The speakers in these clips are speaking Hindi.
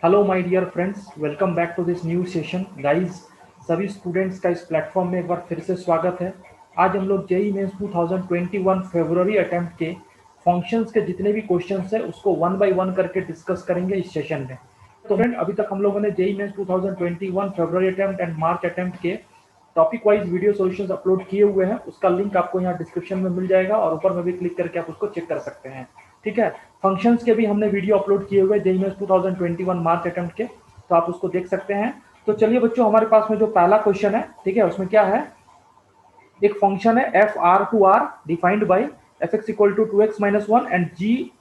Hello my dear friends, welcome back to this new session guys. सभी स्टूडेंट्स का इस प्लेटफॉर्म में एक बार फिर से स्वागत है। आज हम लोग जेई मेंस 2021 फरवरी अटेम्प्ट के फंक्शंस के जितने भी क्वेश्चंस हैं उसको वन बाय वन करके डिस्कस करेंगे इस सेशन में। तो फ्रेंड, अभी तक हम लोगों ने जेई मेंस 2021 फरवरी अटेम्प्ट एंड मार्च अटेम्प्ट के topic wise video solutions upload किए हुए हैं। उसका लिंक आपको यहाँ डिस्क्रिप्शन में मिल जाएगा और ऊपर में भी क्लिक करके आप उसको चेक कर सकते हैं। ठीक है, फंक्शंस के भी हमने वीडियो अपलोड किए हुए जेईई मेंस 2021 मार्च अटेम्प्ट के, तो आप उसको देख सकते हैं। तो चलिए बच्चों, हमारे पास में जो पहला क्वेश्चन है, ठीक है, उसमें क्या है, एक फंक्शन है F R to R defined by F x equal to 2x minus one and G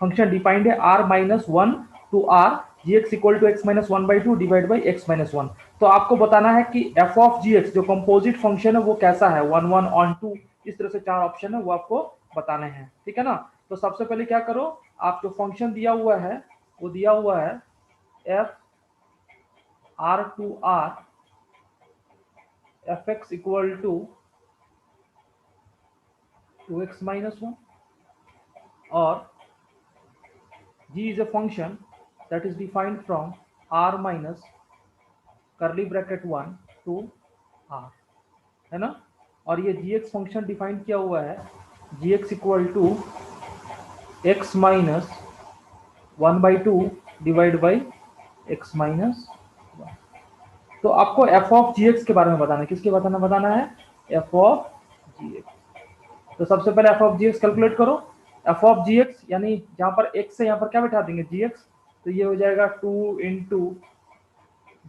function defined है R minus one to R G x equal to X minus one by two divide by X minus one. तो आपको बताना है कि एफ ऑफ जी एक्स जो कंपोजिट फंक्शन है वो कैसा है, वन वन ऑन टू, इस तरह से चार ऑप्शन है वो आपको बताने हैं। ठीक है ना। तो सबसे पहले क्या करो, आप जो फंक्शन दिया हुआ है वो दिया हुआ है F R to R F x equal to 2x minus 1 or g is a function that is defined from r minus curly bracket 1 to r, है ना। और ये gx फंक्शन डिफाइन किया हुआ है gx equal to x minus one by two divide by X minus one. तो आपको एफ ऑफ जी एक्स के बारे में बताना है। किसके बारे में बताना है? F of G X. तो सबसे पहले F of G X calculate करो। एफ ऑफ जी एक्स यानी जहां पर एक्स है यहाँ पर क्या बैठा देंगे, जी एक्स। तो ये हो जाएगा 2 इंटू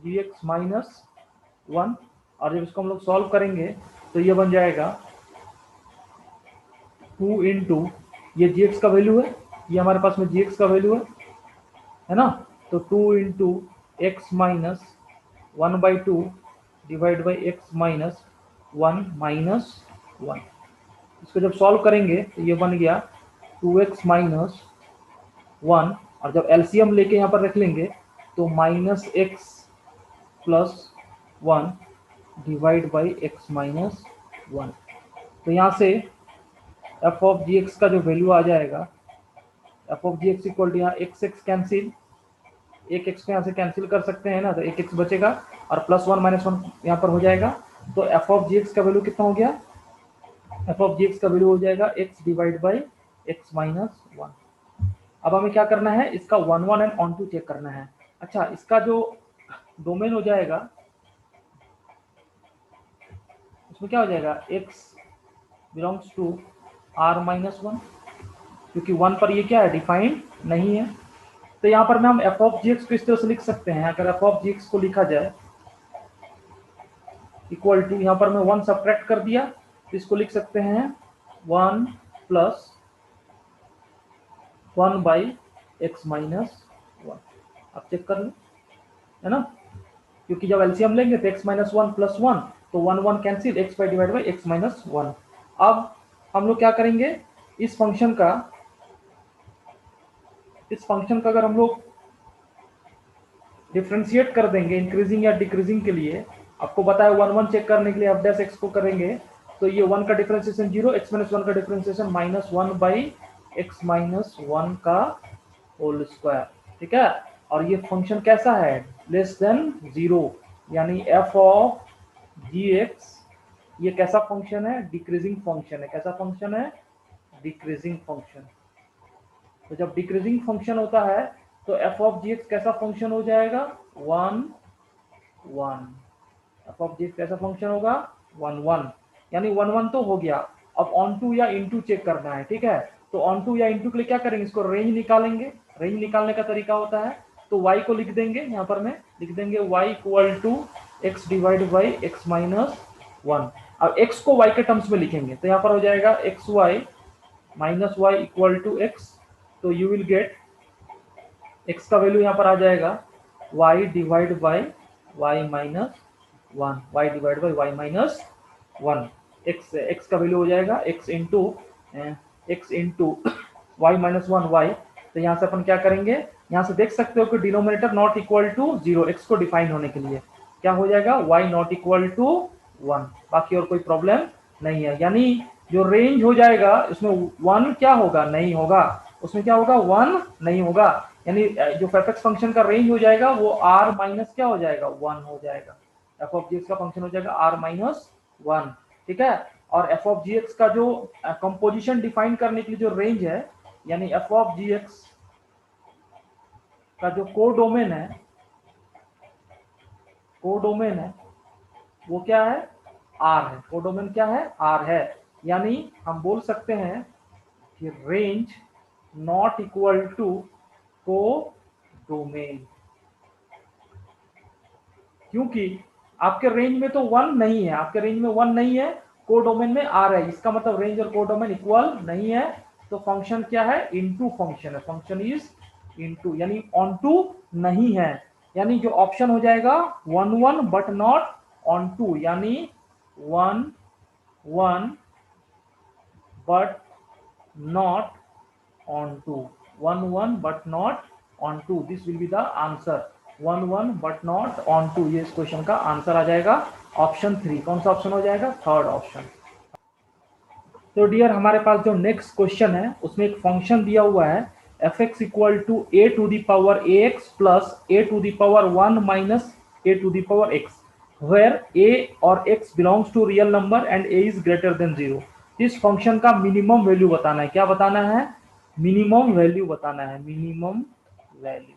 जी एक्स माइनस वन। और जब इसको हम लोग सॉल्व करेंगे तो ये बन जाएगा 2 इंटू ये जी एक्स का वैल्यू है, ये हमारे पास में जी एक्स का वैल्यू है ना। तो 2 into x minus one by two divide by X minus one. इसको जब सॉल्व करेंगे तो ये बन गया 2x माइनस वन, और जब एलसीएम लेके यहाँ पर रख लेंगे तो minus X plus one divide by X minus one. तो यहाँ से एफ ऑफ जी एक्स का जो वैल्यू आ जाएगा, F of G x equal to यहाँ एक्स एक्स कैंसिल, एक एक्स को यहाँ से कैंसिल कर सकते हैं ना, तो एक एक्स बचेगा और प्लस वन माइनस वन यहाँ पर हो जाएगा। तो एफ ऑफ जी एक्स का वैल्यू कितना हो गया, एफ ऑफ जी एक्स का वैल्यू हो जाएगा X divide by X minus one. अब हमें क्या करना है, इसका one one and onto check करना है। अच्छा, इसका जो डोमेन हो जाएगा उसमें क्या हो जाएगा, X belongs to R minus one, क्योंकि वन पर ये क्या है, डिफाइंड नहीं है। तो यहाँ पर में हम एफ ऑफ जी एक्स को इस तरह से लिख सकते हैं। अगर एफ ऑफ जी एक्स को लिखा जाए इक्वल टू, यहाँ पर मैं वन सब्ट्रैक्ट कर दिया तो इसको लिख सकते हैं one plus one by X minus one. आप चेक कर लो, है ना, क्योंकि जब एलसीएम लेंगे तो X minus one plus one, तो one one cancel, X by divide by X minus one. अब हम लोग क्या करेंगे, इस फंक्शन का अगर हम लोग डिफ्रेंशिएट कर देंगे इंक्रीजिंग या डिक्रीजिंग के लिए, आपको पता है वन वन चेक करने के लिए एफ डैश एक्स को करेंगे तो ये वन का differentiation zero, X minus one का differentiation minus one by X minus one का होल स्क्वायर। ठीक है, और ये फंक्शन कैसा है, लेस देन जीरो, यानी एफ ऑफ जी एक्स ये कैसा फंक्शन है, डिक्रीजिंग फंक्शन है। कैसा फंक्शन है, डिक्रीजिंग फंक्शन। तो जब डिक्रीजिंग फंक्शन होता है तो एफ ऑफ जी एक्स कैसा फंक्शन हो जाएगा, one one. F of G X कैसा फंक्शन होगा, वन वन, यानी वन वन तो हो गया। अब ऑन टू या इनटू चेक करना है। ठीक है, तो ऑन टू या इनटू के लिए क्या करेंगे, इसको रेंज निकालेंगे। रेंज निकालने का तरीका होता है, तो y को लिख देंगे, यहाँ पर मैं लिख देंगे y equal to X divide by X minus one. अब x को y के टर्म्स में लिखेंगे तो यहाँ पर हो जाएगा X Y minus Y equal to X. तो यू विल गेट x का वैल्यू यहाँ पर आ जाएगा y divide by Y minus one, Y divide by Y minus one. X का वैल्यू हो जाएगा x into Y minus one Y. तो यहाँ से अपन क्या करेंगे, यहाँ से देख सकते हो कि denominator not equal to zero, X को डिफाइन होने के लिए क्या हो जाएगा, Y not equal to one. बाकी और कोई प्रॉब्लम नहीं है, यानी जो रेंज हो जाएगा उसमें वन क्या होगा, नहीं होगा, उसमें क्या होगा, 1 नहीं होगा, यानी जो f(x) फंक्शन का रेंज हो जाएगा वो r माइनस क्या हो जाएगा, 1 हो जाएगा। f ऑफ g का फंक्शन हो जाएगा r माइनस 1, ठीक है। और f ऑफ g का जो कंपोजिशन डिफाइन करने के लिए जो रेंज है, यानी f ऑफ g का जो कोडोमेन है वो क्या है, R है। कोडोमेन क्या है, R है। यानी हम बोल सकते हैं कि range not equal to codomain, क्योंकि आपके रेंज में तो 1 नहीं है, आपके रेंज में 1 नहीं है, कोडोमेन में R है। इसका मतलब रेंज और कोडोमेन इक्वल नहीं है, तो फंक्शन क्या है, इनटू फंक्शन है। फंक्शन इज इनटू, यानी ऑन टू नहीं है। यानी जो ऑप्शन हो जाएगा 1 1 बट नॉट ऑन टू, यानी 1 1 but not on 2, 1 1 but not on 2, this will be the answer, 1 1 but not on 2, ये इस क्वेश्चन का आंसर आ जाएगा ऑप्शन 3। कौन सा ऑप्शन हो जाएगा, थर्ड ऑप्शन। तो डियर हमारे पास जो नेक्स्ट क्वेश्चन है उसमें एक फंक्शन दिया हुआ है f(x) equal to a to the power ax plus a to the power 1 minus a to the power x, where a और x belongs to real number and a is greater than 0। इस फंक्शन का मिनिमम वैल्यू बताना है। क्या बताना है, मिनिमम वैल्यू बताना है, मिनिमम वैल्यू।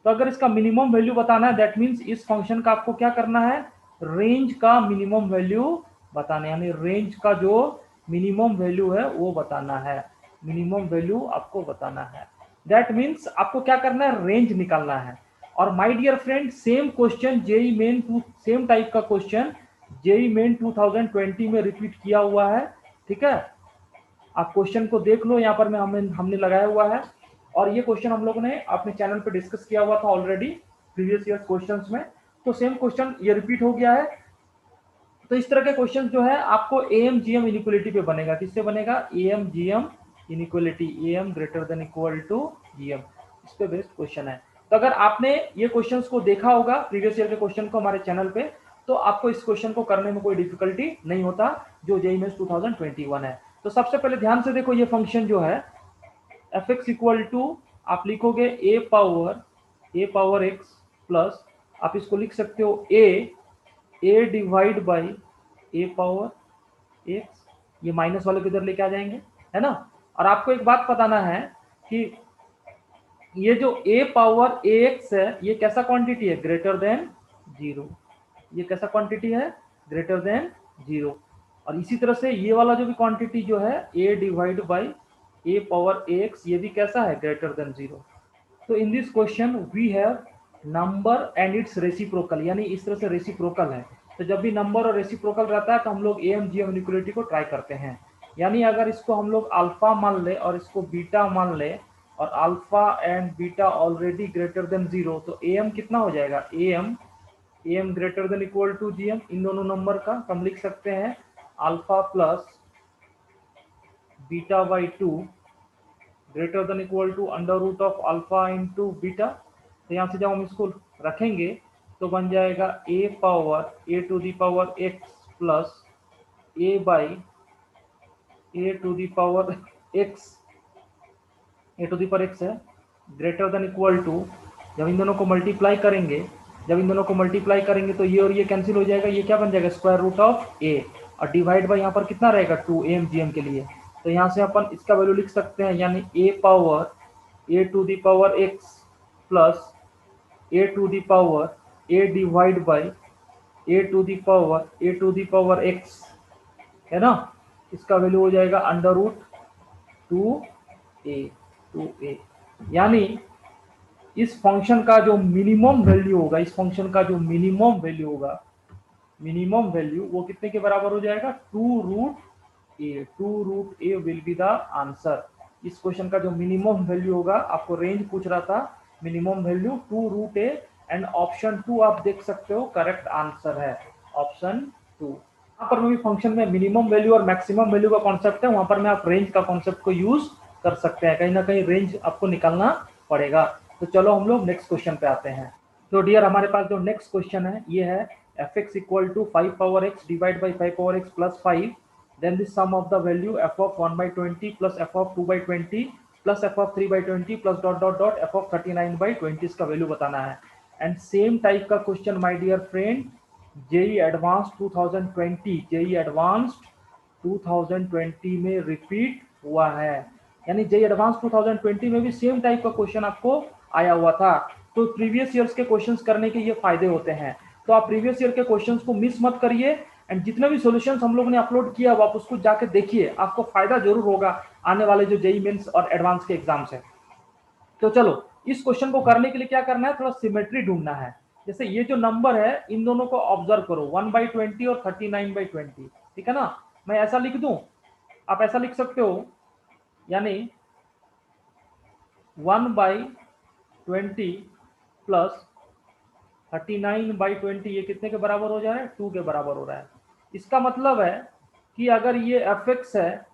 तो अगर इसका मिनिमम वैल्यू बताना है, दैट मीन्स इस फंक्शन का आपको क्या करना है, रेंज का मिनिमम वैल्यू बताना है, यानी रेंज का जो मिनिमम वैल्यू है वो बताना है, मिनिमम वैल्यू आपको बताना है। दैट मीन्स आपको क्या करना है, रेंज निकालना है। और my dear friend, same question JEE Main same type का क्वेश्चन जेई मेन 2020 में रिपीट किया हुआ है, ठीक है। आप क्वेश्चन को देख लो, यहाँ पर मैं हमने लगाया हुआ है, और ये क्वेश्चन हम लोगों ने अपने चैनल पे डिस्कस किया हुआ था ऑलरेडी प्रीवियस ईयर क्वेश्चंस में। तो सेम क्वेश्चन ये रिपीट हो गया है। तो इस तरह के क्वेश्चन जो है आपको एम जीएम इनइक्वालिटी पे बनेगा। किससे बनेगा, AM GM inequality, AM greater than equal to GM, इस पे बेस्ड क्वेश्चन है। तो अगर आपने ये क्वेश्चंस को देखा होगा प्रीवियस ईयर के क्वेश्चन को हमारे चैनल पे, तो आपको इस क्वेश्चन को करने में कोई डिफिकल्टी नहीं होता जो जेईई मेंस 2021 है। तो सबसे पहले ध्यान से देखो, ये फंक्शन जो है f(x) इक्वल टू आप लिखोगे a पावर x प्लस आप इसको लिख सकते हो a divide by a power x, ये माइनस वाले को इधर लेके आ जाएंगे, है ना। और आपको एक बात बताना है कि ये जो a पावर ax है ये कैसा क्वांटिटी है, ग्रेटर देन 0। ये कैसा क्वांटिटी है, ग्रेटर देन 0। और इसी तरह से ये वाला जो भी क्वांटिटी जो है a divide by a power ax, ये भी कैसा है, ग्रेटर देन 0। तो in this question we have number and its reciprocal, यानी इस तरह से रेसिप्रोकल है। तो जब भी नंबर और रेसिप्रोकल रहता है तो हम लोग एम जीएम इनइक्वालिटी को ट्राई करते हैं। यानी अगर इसको हम लोग अल्फा मान ले और इसको बीटा मान ले, और alpha and beta already greater than 0, तो एम कितना हो जाएगा, M greater than equal to GM. इन दोनों नंबर का हम लिख सकते हैं alpha plus beta by 2 greater than equal to under root of alpha into beta. तो यहाँ से जब हम इसको रखेंगे तो बन जाएगा a power a to the power x plus a by a to the power x, a to the power x है, ग्रेटर देन इक्वल टू, जब इन दोनों को मल्टीप्लाई करेंगे तो ये और ये कैंसिल हो जाएगा, ये क्या बन जाएगा, स्क्वायर रूट ऑफ a, और डिवाइड बाई यहाँ पर कितना रहेगा 2 एम जी एम के लिए। तो यहाँ से अपन इसका वैल्यू लिख सकते हैं, यानी a power a to the power x plus a to the power a divide by a to the power x, है ना। इसका वैल्यू हो जाएगा अंडर रूट 2a। यानी इस फंक्शन का जो मिनिमम वैल्यू होगा, मिनिमम वैल्यू वो कितने के बराबर हो जाएगा, 2 root A will be the answer. इस क्वेश्चन का जो मिनिमम वैल्यू होगा, आपको रेंज पूछ रहा था, minimum value 2 root A, and option 2 आप देख सकते हो करेक्ट आंसर है, ऑप्शन 2। यहाँ पर भी फंक्शन में मिनिमम वैल्यू और मैक्सिमम वैल्यू का कॉन्सेप्ट है, वहां पर में आप रेंज का कॉन्सेप्ट को यूज कर सकते हैं, कहीं ना कहीं रेंज आपको निकालना पड़ेगा। तो चलो हम लोग नेक्स्ट क्वेश्चन पे आते हैं। तो डियर हमारे पास जो नेक्स्ट क्वेश्चन है ये है f(x) equal to 5 power x divide by 5 power x plus 5 then the sum of the value f of 1 by 20 plus f of 2 by 20 plus f of 3 by 20 plus dot dot dot f of 39 by 20 इसका वैल्यू बताना है। एंड सेम टाइप का question my dear friend JEE advance 2020 JEE advanced 2020 में रिपीट हुआ है। यानी जेई एडवांस 2020 में भी सेम टाइप का क्वेश्चन आपको आया हुआ था। तो प्रीवियस ईयर्स के क्वेश्चंस करने के ये फायदे होते हैं। तो आप प्रीवियस ईयर के क्वेश्चंस को मिस मत करिए एंड जितने भी सॉल्यूशंस हम लोग ने अपलोड किया आप उसको जाके देखिए, आपको फायदा जरूर होगा आने वाले जो जेई मेंस और एडवांस के एग्जाम्स है। तो चलो इस क्वेश्चन को करने के लिए क्या करना है, थोड़ा सिमेट्री ढूंढना है। जैसे ये जो नंबर है इन दोनों को ऑब्जर्व करो 1/20 और 39/20, ठीक है ना। मैं ऐसा लिख दूं, आप ऐसा लिख सकते हो, यानी 1/20 प्लस 39/20 ये कितने के बराबर हो जा रहा है, 2 के बराबर हो रहा है। इसका मतलब है कि अगर ये एफ एक्स है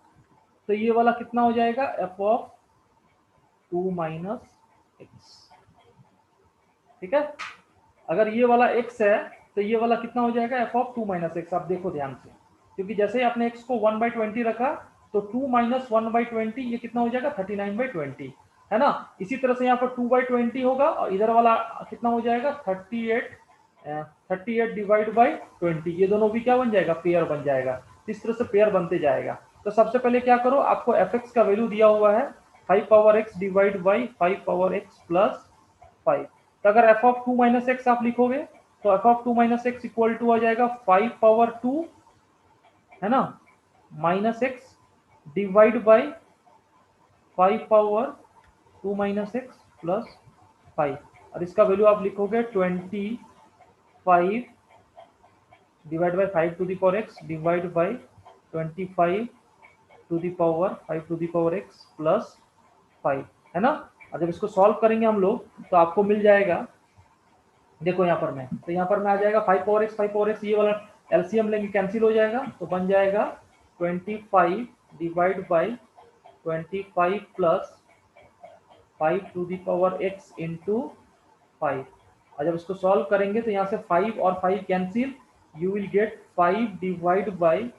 तो ये वाला कितना हो जाएगा, एफ ऑफ 2 माइनस एक्स, ठीक है। अगर ये वाला x है तो ये वाला कितना हो जाएगा, एफ ऑफ 2 माइनस एक्स। आप देखो ध्यान से, क्योंकि जैसे ही आपने x को 1/20 रखा तो 2 माइनस 1/20 ये कितना हो जाएगा 39/20, है ना। इसी तरह से यहाँ पर 2/20 होगा और इधर वाला कितना हो जाएगा 38 डिवाइड बाई 20, ये दोनों भी क्या बन जाएगा, पेयर बन जाएगा। इस तरह से पेयर बनते जाएगा। तो सबसे पहले क्या करो, आपको एफ एक्स का वैल्यू दिया हुआ है 5 power X divide by 5 power X plus 5। तो अगर एफ ऑफ 2 माइनस एक्स आप लिखोगे तो F of 2 minus X equal to आ जाएगा 5 पावर 2, है ना, minus X divide by 5 power 2 minus X plus 5। और इसका वैल्यू आप लिखोगे 25 divide by 5 to the power X divide by 25 to the power 5 to the power X plus 5, है ना। और जब इसको सॉल्व करेंगे हम लोग तो आपको मिल जाएगा, देखो यहाँ पर मैं, तो यहाँ पर मैं आ जाएगा 5 पावर एक्स 5 पावर एक्स, ये वाला एलसीएम लेंगे कैंसिल हो जाएगा तो बन जाएगा 25 divide by 25 plus 5 to the power X into 5। और जब इसको सॉल्व करेंगे तो यहाँ से 5 और 5 cancel, you will get 5 divide by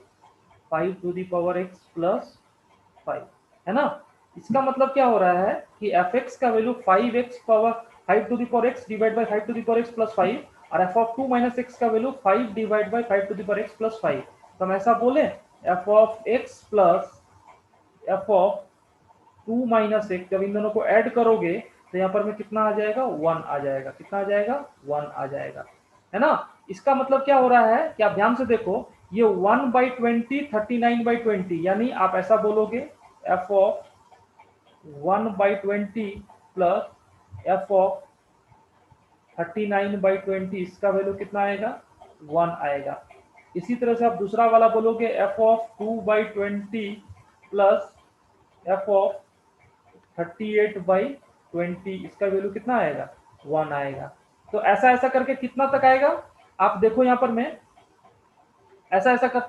5 to the power X plus 5, है ना। इसका मतलब क्या हो रहा है कि एफ एक्स का value 5x power 5 to the power X divide by 5 to the power X plus 5 और एफ ऑफ 2 माइनस एक्स का value 5 divide by 5 to the power X plus 5। तो हम ऐसा बोले F of x plus F of 2 minus X, जब इन दोनों को ऐड करोगे तो यहाँ पर में कितना आ जाएगा, 1 आ जाएगा। कितना आ जाएगा, 1 आ जाएगा, है ना। इसका मतलब क्या हो रहा है कि आप ध्यान से देखो, ये 1/20 39/20, यानी आप ऐसा बोलोगे F of 1/20 plus F of 39/20, इसका वैल्यू कितना आएगा, 1 आएगा। इसी तरह से आप दूसरा वाला बोलोगे F of 2/20 plus F of 38/20, इसका वैल्यू कितना आएगा, 1 आएगा। तो ऐसा ऐसा करके कितना तक आएगा, आप देखो यहाँ पर मैं ऐसा ऐसा कर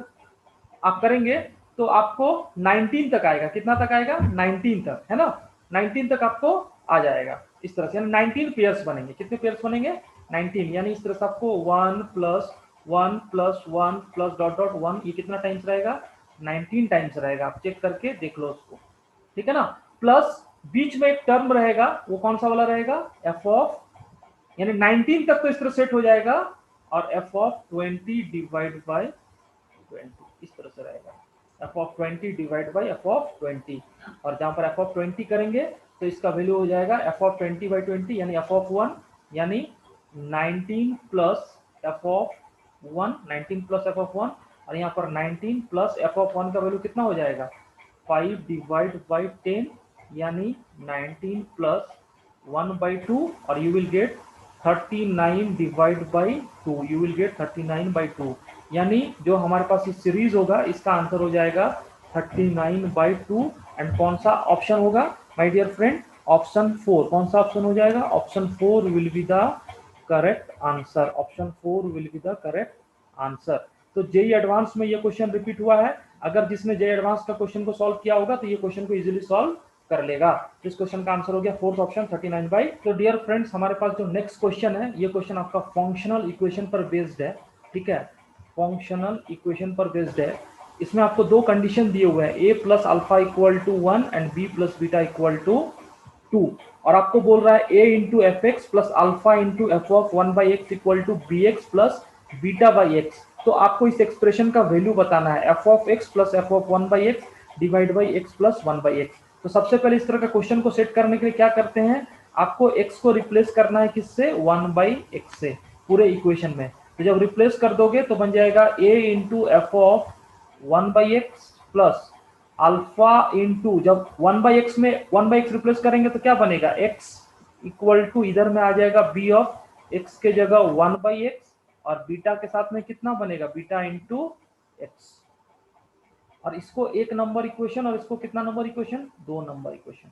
आप करेंगे तो आपको 19 तक आएगा। कितना तक आएगा, 19 तक, है ना। 19 तक आपको आ जाएगा इस तरह से, यानी 19 पेयर्स बनेंगे। कितने पेयर्स बनेंगे, 19, यानी इस तरह से आपको 1 plus 1 plus 1 plus dot dot 1, ये कितना टाइम्स रहेगा, 19 टाइम्स रहेगा। आप चेक करके देख लो उसको, ठीक है ना। प्लस बीच में एक टर्म रहेगा, वो कौन सा वाला रहेगा, एफ ऑफ, यानी 19 तक तो इस तरह सेट हो जाएगा और एफ ऑफ 20 डिवाइड बाई 20 इस तरह से रहेगा, F of 20 divide by F of 20। और जहां पर एफ ऑफ 20 करेंगे तो इसका वैल्यू हो जाएगा एफ ऑफ 20/20, यानी एफ ऑफ 1, यानी 19 plus F of 1, 19 plus F of 1। और यहाँ पर 19 प्लस एफ ऑफ 1 का वैल्यू कितना हो जाएगा, 5 डिवाइड बाई 10, यानी 19 प्लस 1/2 और you will gate 39 divide by 2, you will gate 39/2। यानी जो हमारे पास इस सीरीज होगा इसका आंसर हो जाएगा 39/2। एंड कौन सा ऑप्शन होगा माय डियर फ्रेंड, ऑप्शन 4। कौन सा ऑप्शन हो जाएगा, option 4 will be the correct answer. Option 4 will be the correct answer. तो जेई एडवांस में ये क्वेश्चन रिपीट हुआ है। अगर जिसने जेई एडवांस का क्वेश्चन को सॉल्व किया होगा तो ये क्वेश्चन को इजीली सॉल्व कर लेगा। इस क्वेश्चन का आंसर हो गया फोर्थ ऑप्शन 39/। तो डियर फ्रेंड्स, हमारे पास जो नेक्स्ट क्वेश्चन है, ये क्वेश्चन आपका फंक्शनल इक्वेशन पर बेस्ड है, ठीक है, फंक्शनल इक्वेशन पर बेस्ड है। इसमें आपको दो कंडीशन दिए हुए हैं, a plus alpha equal to 1 and b plus beta equal to 2, और आपको बोल रहा है a into F X plus alpha into F of 1 by X equal to B X plus beta by X. तो आपको इस एक्सप्रेशन का वैल्यू बताना है, F of x plus F of 1 by x divide by x plus 1 by X. तो सबसे पहले इस तरह का क्वेश्चन को सेट करने के लिए क्या करते हैं, आपको x को रिप्लेस करना है किससे, 1 बाई एक्स से पूरे इक्वेशन में। तो जब रिप्लेस कर दोगे तो बन जाएगा a into F of 1 by x plus alpha into, जब 1 बाई एक्स में 1 बाई एक्स रिप्लेस करेंगे तो क्या बनेगा, x इक्वल टू इधर में आ जाएगा b ऑफ x के जगह 1 बाई एक्स, और बीटा के साथ में कितना बनेगा, बीटा इंटू एक्स। और इसको एक नंबर इक्वेशन और इसको कितना नंबर इक्वेशन, 2 नंबर इक्वेशन।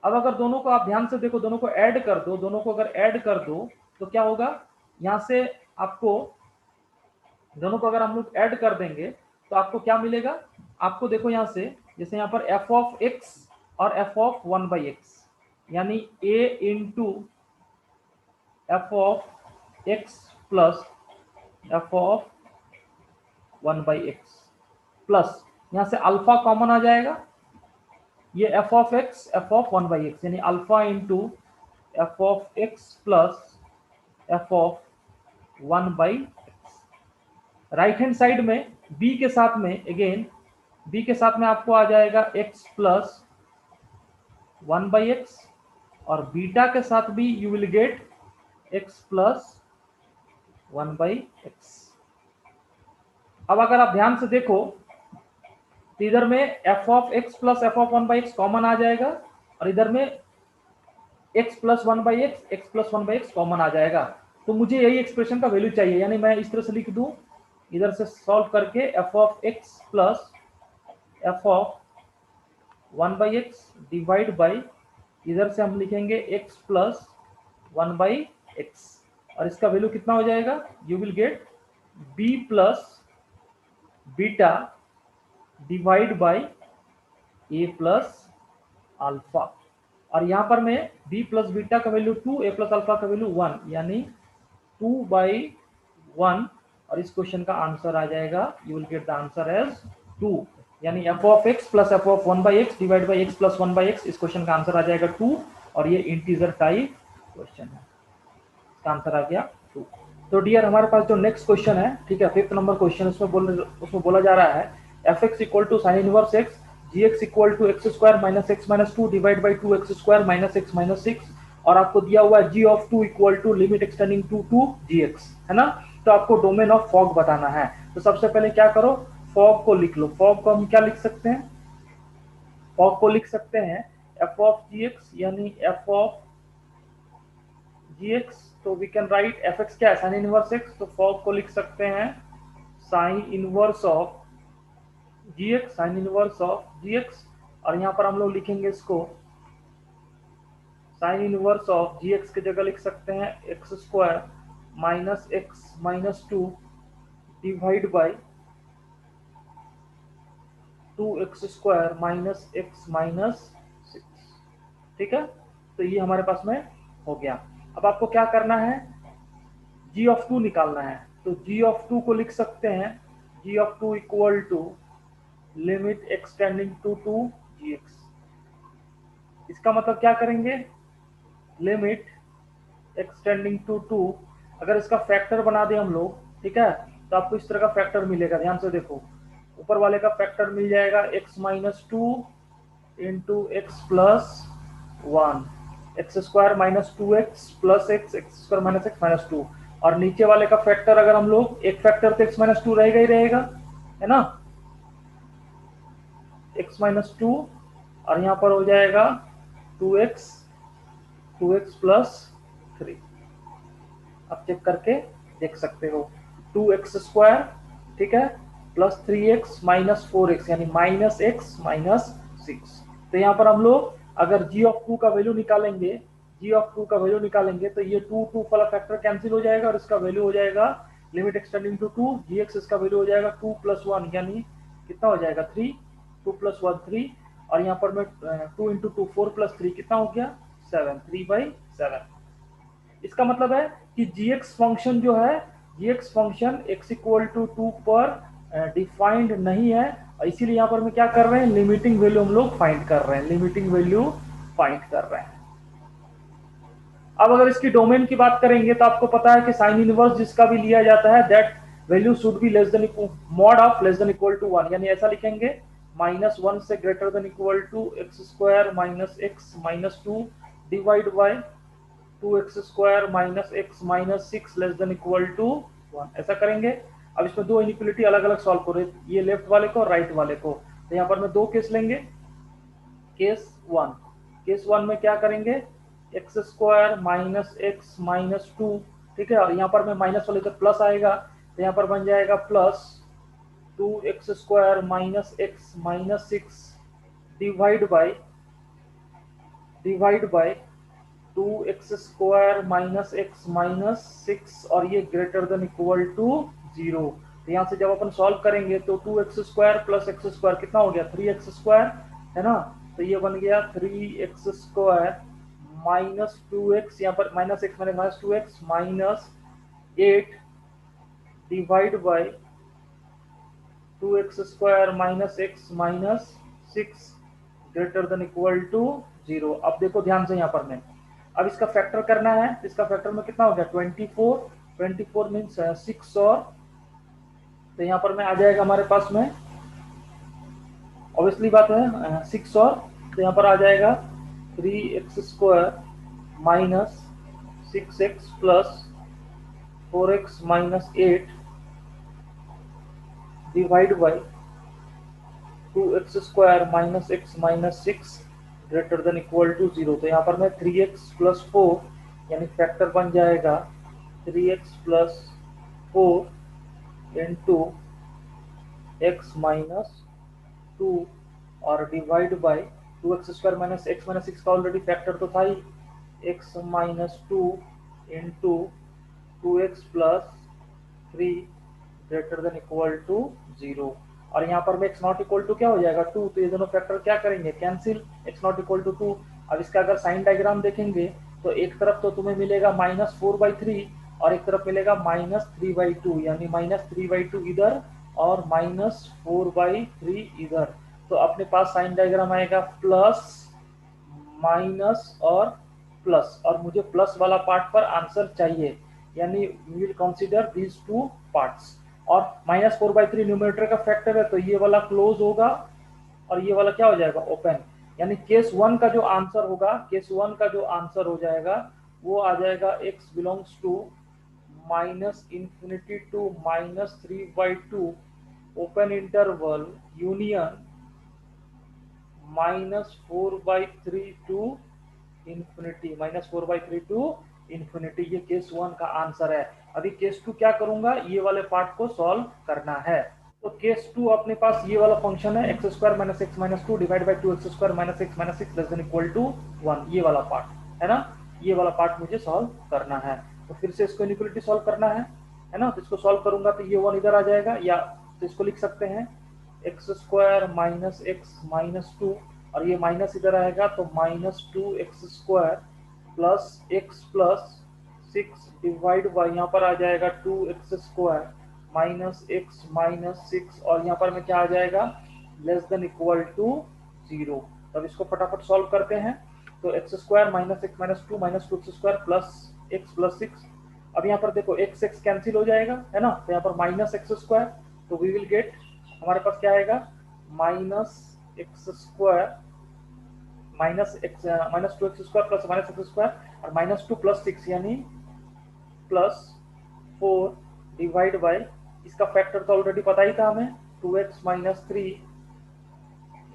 अब अगर दोनों को आप ध्यान से देखो, दोनों को ऐड कर दो, दोनों को अगर ऐड कर दो तो क्या होगा, यहां से आपको दोनों को अगर हम लोग ऐड कर देंगे तो आपको क्या मिलेगा, आपको देखो यहां से, जैसे यहां पर एफ ऑफ एक्स और एफ ऑफ 1 बाई एक्स, यानी a into F of x plus F of 1 by x, plus यहां से अल्फा कॉमन आ जाएगा, ये F of X F of 1 by X, यानी alpha into F of x plus F of 1 by X. Right hand side में b के साथ में अगेन, b के साथ में आपको आ जाएगा x प्लस 1 बाई एक्स, और बीटा के साथ भी you will get x plus 1 by X. अब अगर आप ध्यान से देखो तो इधर में F of x plus F of 1 by X common आ जाएगा, और इधर में x plus 1 by X, X plus 1 by X common आ जाएगा। तो मुझे यही एक्सप्रेशन का वैल्यू चाहिए, यानी मैं इस तरह से लिख दूं, इधर से सॉल्व करके F of x plus F of 1 by x divide by, इधर से हम लिखेंगे x प्लस 1 बाई एक्स, और इसका वैल्यू कितना हो जाएगा, you will gate b plus beta divide by a plus alpha, और यहां पर मैं b प्लस बीटा का वैल्यू 2, a प्लस अल्फा का वैल्यू 1, यानी 2 बाई 1, और इस क्वेश्चन का आंसर आ जाएगा, you will get the answer as 2, यानी F of x plus F of 1 by x divide by x plus 1 by x, इस क्वेश्चन का आंसर आ जाएगा 2, और ये इंटीजर टाइप क्वेश्चन है, इसका आंसर आ गया 2। तो डियर हमारे पास जो नेक्स्ट क्वेश्चन है, ठीक है, 5th नंबर क्वेश्चन, उसमें बोला जा रहा है f x equal to sine inverse x g x equal to x square minus x minus 2 divide by 2 x square minus x minus 6, और आपको दिया हुआ है g of 2 equal to limit extending to gx, है ना। तो आपको डोमेन ऑफ फॉग बताना है। तो सबसे पहले क्या करो, फॉग को लिख लो। फॉग को हम क्या लिख सकते हैं, फॉग को लिख सकते हैं एफ ऑफ gx, यानी एफ ऑफ gx, तो we can write f x क्या है, साइन इनवर्स एक्स, तो फॉग को लिख सकते हैं sine inverse of gx, sine inverse of gx, और यहां पर हम लोग लिखेंगे इसको साइन इनवर्स ऑफ gx की जगह लिख सकते हैं x square minus x minus 2 divide by 2x square minus x minus 6, ठीक है। तो ये हमारे पास में हो गया। अब आपको क्या करना है, g ऑफ 2 निकालना है। तो g ऑफ 2 को लिख सकते हैं g of 2 equal to limit extending to gx। इसका मतलब क्या करेंगे, लिमिट एक्सटेंडिंग टू, अगर इसका फैक्टर बना दे हम लोग, ठीक है, तो आपको इस तरह का फैक्टर मिलेगा। ध्यान से देखो, ऊपर वाले का फैक्टर मिल जाएगा x minus 2 into x plus 1, x square minus 2x plus x, x square minus x minus 2, और नीचे वाले का फैक्टर अगर हम लोग, एक फैक्टर तो x माइनस 2 रहेगा ही रहेगा, है ना, x माइनस 2, और यहाँ पर हो जाएगा 2x प्लस 3। आप चेक करके देख सकते हो, 2x स्क्वायर, ठीक है, प्लस 3x माइनस 4x, यानी माइनस x माइनस 6। तो यहाँ पर हम लोग अगर g ऑफ 2 का वैल्यू निकालेंगे, g ऑफ 2 का वैल्यू निकालेंगे तो ये 2 वाला फैक्टर कैंसिल हो जाएगा, और इसका वैल्यू हो जाएगा लिमिट एक्सटेंडिंग टू gx, इसका वैल्यू हो जाएगा 2 प्लस 1, यानी कितना हो जाएगा 3, 2 प्लस 1 3, और यहाँ पर मैं 2 इंटू 2 4 प्लस 3 कितना हो गया 7, 3/7। इसका मतलब है कि gx फंक्शन जो है, gx function x equal to 2 पर डिफाइंड नहीं है, इसीलिए यहाँ पर मैं क्या कर रहे हैं, लिमिटिंग वैल्यू हम लोग फाइंड कर रहे हैं, लिमिटिंग वैल्यू फाइंड कर रहे हैं। अब अगर इसकी डोमेन की बात करेंगे तो आपको पता है कि साइन इनवर्स जिसका भी लिया जाता है that value should be less than mod of less than equal to 1, यानी ऐसा लिखेंगे -1 से greater than equal to x square minus x minus 2 divide by 2x square minus x minus 6 less than equal to 1, ऐसा करेंगे। अब इसमें दो इनइक्वालिटी अलग अलग सॉल्व करो, ये लेफ्ट वाले को और राइट वाले को। तो यहाँ पर मैं दो केस लेंगे। केस वन में क्या करेंगे, x square minus x minus 2, ठीक है, और यहाँ पर मैं माइनस वाले तो प्लस आएगा, तो यहाँ पर बन जाएगा plus 2x square minus x minus 6 divide by 2x square minus x minus 6 और ये ग्रेटर देन इक्वल टू 0। तो यहाँ से जब अपन सॉल्व करेंगे तो 2x square plus x square कितना हो गया, 3x स्क्वायर, है ना। तो ये बन गया 3x स्क्वायर माइनस 2x, यहाँ पर minus x minus 2x minus 8 divide by 2x square minus x minus 6 greater than equal to 0। अब देखो ध्यान से यहाँ पर मैं, अब इसका फैक्टर करना है, इसका फैक्टर में कितना हो गया 24 मीन्स 6 और, तो यहाँ पर में आ जाएगा हमारे पास में ऑब्वियसली बात है 6 और, तो यहाँ पर आ जाएगा 3x square minus 6x plus 4x minus 8 divide by 2x square minus x minus 6 greater than equal to 0। तो यहाँ पर मैं 3x प्लस 4 यानी फैक्टर बन जाएगा 3x plus 4 into x minus 2 और divide by 2x square minus x minus 6 का ऑलरेडी फैक्टर तो था ही, x minus 2 into 2x plus 3 greater than equal to 0। और यहाँ पर में x नॉट इक्वल टू क्या हो जाएगा 2, तो ये दोनों फैक्टर क्या करेंगे, cancel, x not equal to 2। अब इसका अगर साइन डायग्राम देखेंगे तो एक तरफ तो तुम्हें मिलेगा -4/3 और एक तरफ मिलेगा -3/2, यानी -3/2 इधर और -4/3 इधर। तो अपने पास साइन डायग्राम आएगा प्लस माइनस और प्लस, और मुझे प्लस वाला पार्ट पर आंसर चाहिए, यानी we will consider these two parts. और -4/3 न्यूमरेटर का फैक्टर है तो ये वाला क्लोज होगा और ये वाला क्या हो जाएगा ओपन, यानी केस वन का जो आंसर होगा, केस वन का जो आंसर हो जाएगा वो आ जाएगा x belongs to -∞ to -3/2 open interval union -4/3 to infinity, -4/3 to infinity. ये केस वन का आंसर है। अभी केस टू क्या करूंगा, ये वाले पार्ट को सॉल्व करना है। तो केस टू अपने पास ये वाला फंक्शन है x square minus x minus 2 divide by 2x square minus x minus 6 less than equal to 1, ये वाला पार्ट है ना, ये वाला पार्ट मुझे सॉल्व करना है। तो फिर से इसको इनइक्वालिटी सॉल्व करना है ना। तो इसको सॉल्व करूंगा तो ये 1 इधर आ जाएगा, या तो इसको लिख सकते हैं x square minus x minus 2 और ये माइनस इधर आएगा तो -2x square plus x plus 6 divide by यहाँ पर आ जाएगा 2x square minus x minus 6 और यहाँ पर में क्या आ जाएगा लेस देन इक्वल टू 0। तब इसको फटाफट सॉल्व करते हैं। तो x square minus x minus 2 minus 2x square plus x plus 6। अब यहाँ पर देखो एक्स एक्स कैंसिल हो जाएगा, है ना, तो यहाँ पर माइनस एक्स स्क्वायर, तो वी विल गेट, हमारे पास क्या आएगा minus x square minus 2x square plus minus x square और -2 प्लस 6 यानी प्लस 4 डिवाइड बाय, इसका फैक्टर तो ऑलरेडी पता ही था हमें, 2x minus 3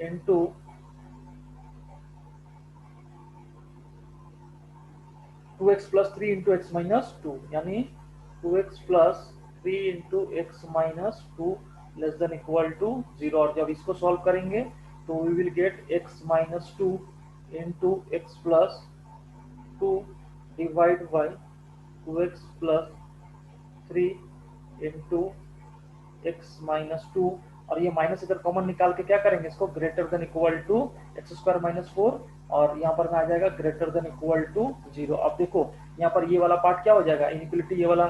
into 2x plus 3 into x minus 2, यानी 2x plus 3 into x minus 2 less than equal to 0। और जब इसको सॉल्व करेंगे तो we will get x minus 2 into x plus 2 divide by 2x plus 3 into x minus 2 और ये माइनस इधर कॉमन निकाल के क्या करेंगे, इसको greater than equal to x square minus 4 और यहाँ पर में आ जाएगा ग्रेटर देन इक्वल टू 0। अब देखो यहाँ पर ये वाला पार्ट क्या हो जाएगा, इनइक्वालिटी ये वाला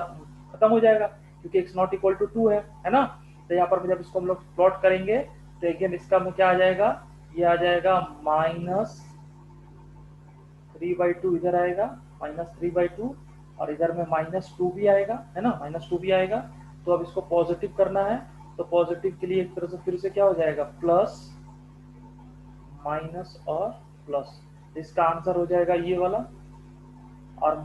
खत्म हो जाएगा क्योंकि x नॉट इक्वल टू 2 है ना। तो यहाँ पर जब इसको हम लोग प्लॉट करेंगे तो अगेन इसका में क्या आ जाएगा, ये आ जाएगा -3/2 इधर आएगा, -3/2 और इधर में -2 भी आएगा, है ना, -2 भी आएगा। तो अब इसको पॉजिटिव करना है, तो पॉजिटिव के लिए एक तरह से फिर से क्या हो जाएगा, प्लस माइनस और प्लस। इसका आंसर हो जाएगा ये वाला, और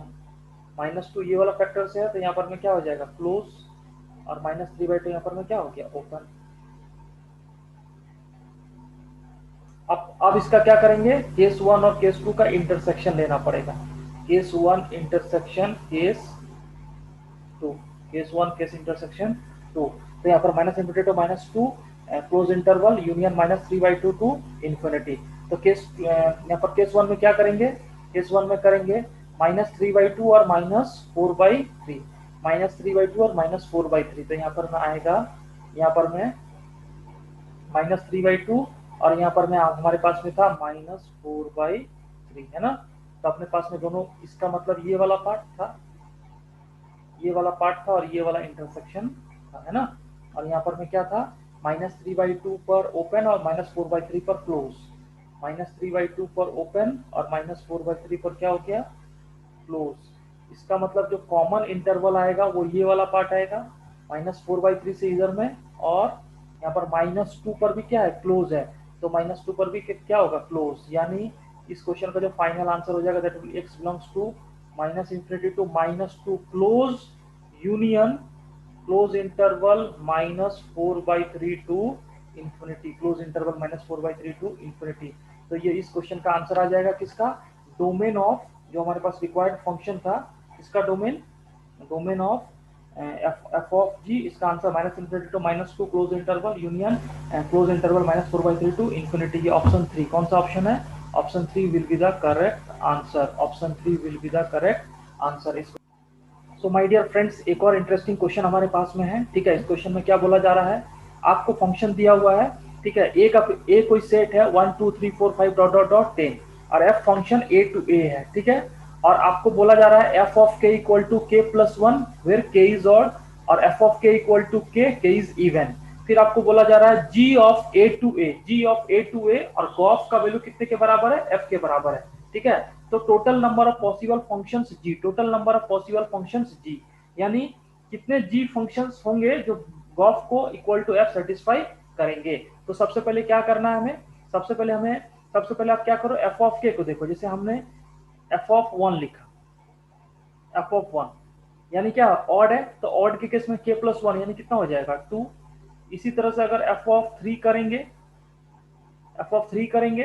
-2 ये वाला फैक्टर से है तो यहाँ पर में क्या हो जाएगा, क्लोज, और -3/2 यहाँ पर में क्या हो गया, ओपन। अब इसका क्या करेंगे, केस 1 और केस 2 का इंटरसेक्शन लेना पड़ेगा। Case 1 intersection case 2, case 1 case intersection 2। तो यहाँ पर -2 close interval union -3/2 to infinity. तो केस यहाँ पर केस 1 में क्या करेंगे, केस 1 में करेंगे -3/2 और -4/3, -3/2 और -4/3। तो यहाँ पर में आएगा, यहाँ पर में -3/2 और यहाँ पर में हमारे पास में था -4/3, है ना। तो अपने पास में दोनों, इसका मतलब ये वाला पार्ट था, ये वाला पार्ट था और ये वाला इंटरसेक्शन था, है ना। और यहाँ पर में क्या था, -3/2 पर ओपन और -4/3 पर क्लोज, -3/2 पर ओपन और -4/3 पर क्या हो गया, क्लोज। इसका मतलब जो कॉमन इंटरवल आएगा वो ये वाला पार्ट आएगा, -4/3 से इधर में, और यहाँ पर -2 पर भी क्या है, क्लोज है, तो -2 पर भी क्या होगा, क्लोज। यानी इस क्वेश्चन का जो फाइनल आंसर हो जाएगा that will x belongs to -∞ to -2 close union close interval -4/3 to infinity, close interval -4/3 to infinity. तो ये इस क्वेश्चन का आंसर आ जाएगा किसका, डोमेन ऑफ, जो हमारे पास रिक्वायर्ड फंक्शन था इसका domain, domain of f of g, इसका answer -∞ to -2 close interval union close interval -4/3 to infinity. ये ऑप्शन 3, कौन सा ऑप्शन है, option 3 will be the correct answer, option 3 will be the correct answer. So my dear friends, एक और इंटरेस्टिंग क्वेश्चन हमारे पास में है, ठीक है। इस क्वेश्चन में क्या बोला जा रहा है, आपको फंक्शन दिया हुआ है, ठीक है, ए कोई सेट है 1 2 3 4 5 डॉट डॉट डॉट 10 और F function A to A है, ठीक है। और आपको बोला जा रहा है F of k equal to k plus 1 where k is odd, और F of k equal to k is even. फिर आपको बोला जा रहा है G of A to A, G of A to A, और गॉफ का वैल्यू कितने के बराबर है, एफ के बराबर है, ठीक है। तो total number of possible functions G, total number of possible functions G, यानी कितने जी फंक्शंस होंगे जो गॉफ को इक्वल टू एफ सेटिस्फाई करेंगे। तो सबसे पहले क्या करना है हमें, सबसे पहले आप क्या करो, एफ ऑफ के को देखो, जैसे हमने एफ ऑफ 1 लिखा, एफ ऑफ 1 यानी क्या ऑड है, तो ऑड के केस में के प्लस 1 यानी कितना हो जाएगा 2। इसी तरह से अगर एफ ऑफ 3 करेंगे, एफ ऑफ 3 करेंगे